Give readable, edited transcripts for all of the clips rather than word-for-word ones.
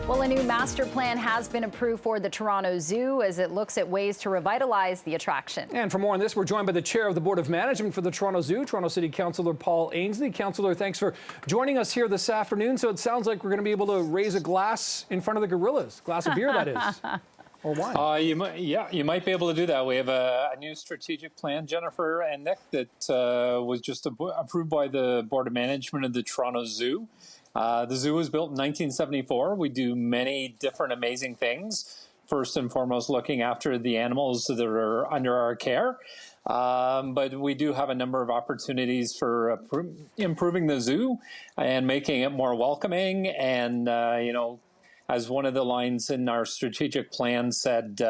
Well, a new master plan has been approved for the Toronto Zoo as it looks at ways to revitalize the attraction. And for more on this, we're joined by the chair of the Board of Management for the Toronto Zoo, Toronto City Councillor Paul Ainslie. Councillor, thanks for joining us here this afternoon. So it sounds like we're going to be able to raise a glass in front of the gorillas. Glass of beer, that is. Or wine. You might be able to do that. We have a new strategic plan, Jennifer and Nick, that was just approved by the Board of Management of the Toronto Zoo. The zoo was built in 1974. We do many different amazing things. First and foremost, looking after the animals that are under our care. But we do have a number of opportunities for improving the zoo and making it more welcoming. And, as one of the lines in our strategic plan said,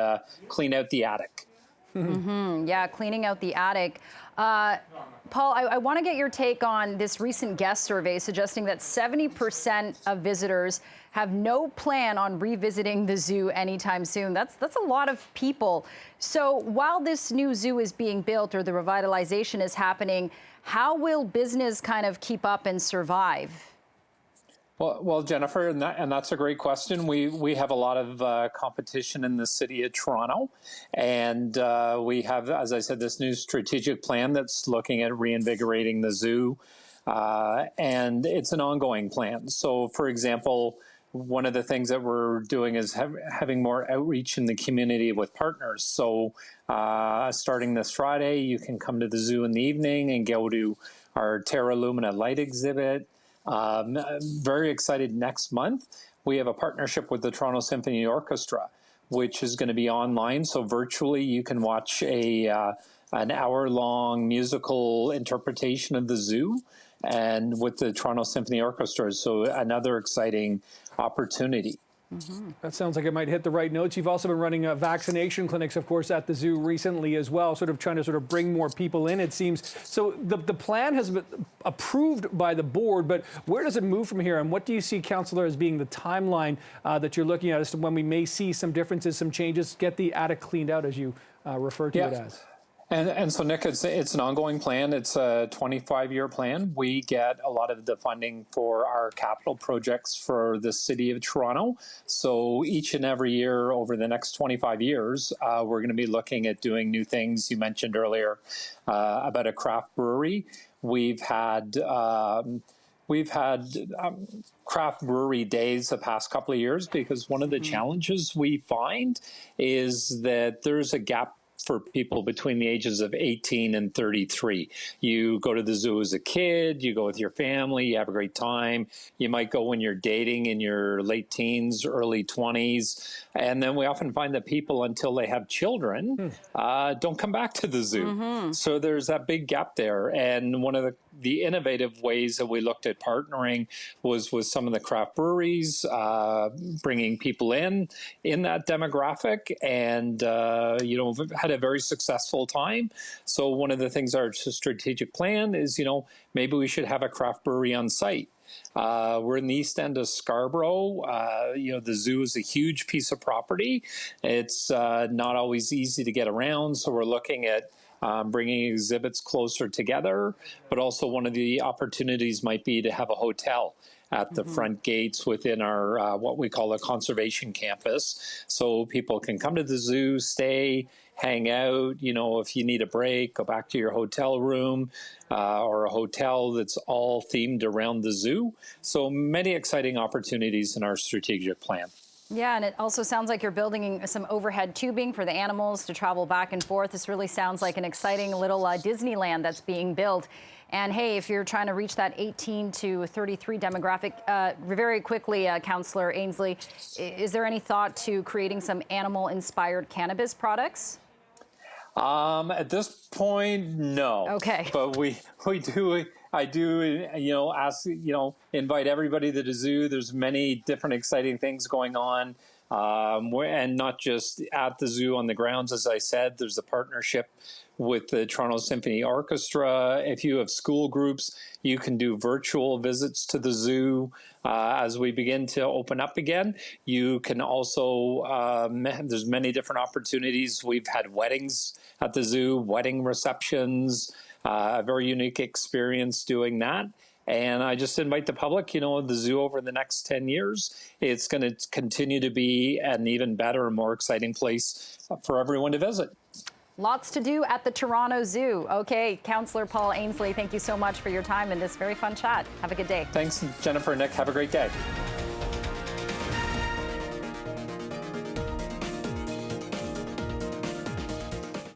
clean out the attic. Yeah, cleaning out the attic. Paul, I want to get your take on this recent guest survey suggesting that 70% of visitors have no plan on revisiting the zoo anytime soon. That's a lot of people. So while this new zoo is being built or the revitalization is happening, how will business kind of keep up and survive? Well, Jennifer, and that's a great question. We have a lot of competition in the city of Toronto, and we have, as I said, this new strategic plan that's looking at reinvigorating the zoo, and it's an ongoing plan. So, for example, one of the things that we're doing is having more outreach in the community with partners. So, starting this Friday, you can come to the zoo in the evening and go to our Terra Lumina light exhibit. Very excited next month. We have a partnership with the Toronto Symphony Orchestra, which is going to be online. So virtually you can watch an hour-long musical interpretation of the zoo and with the Toronto Symphony Orchestra. So another exciting opportunity. That sounds like it might hit the right notes. You've also been running vaccination clinics, of course, at the zoo recently as well, sort of trying to bring more people in, it seems. So the plan has been approved by the board, but where does it move from here? And what do you see, Councillor, as being the timeline that you're looking at as to when we may see some differences, some changes, get the attic cleaned out, as you refer to it as? And so, Nick, it's an ongoing plan. It's a 25-year plan. We get a lot of the funding for our capital projects for the city of Toronto. So each and every year over the next 25 years, we're going to be looking at doing new things. You mentioned earlier about a craft brewery. We've had craft brewery days the past couple of years because one of the challenges we find is that there's a gap for people between the ages of 18 and 33. You go to the zoo as a kid, you go with your family, you have a great time. You might go when you're dating in your late teens, early 20s. And then we often find that people, until they have children, don't come back to the zoo. So there's that big gap there. And one of the innovative ways that we looked at partnering was with some of the craft breweries, bringing people in that demographic, and we've had a very successful time. So one of the things our strategic plan is, maybe we should have a craft brewery on site. We're in the east end of Scarborough. The zoo is a huge piece of property. It's not always easy to get around, so we're looking at bringing exhibits closer together, but also one of the opportunities might be to have a hotel at the front gates within our what we call a conservation campus, so people can come to the zoo, stay, hang out. If you need a break, go back to your hotel room or a hotel that's all themed around the zoo. So many exciting opportunities in our strategic plan. Yeah, and it also sounds like you're building some overhead tubing for the animals to travel back and forth. This really sounds like an exciting little Disneyland that's being built. And hey, if you're trying to reach that 18 to 33 demographic, very quickly, Councillor Ainslie, is there any thought to creating some animal-inspired cannabis products? At this point, no. Okay. But I do, ask, invite everybody to the zoo. There's many different exciting things going on. And not just at the zoo on the grounds, as I said, there's a partnership with the Toronto Symphony Orchestra. If you have school groups, you can do virtual visits to the zoo as we begin to open up again. You can also, there's many different opportunities. We've had weddings at the zoo, wedding receptions, a very unique experience doing that. And I just invite the public, the zoo over the next 10 years, it's going to continue to be an even better and more exciting place for everyone to visit. Lots to do at the Toronto Zoo. Okay, Councillor Paul Ainslie, thank you so much for your time in this very fun chat. Have a good day. Thanks, Jennifer and Nick. Have a great day.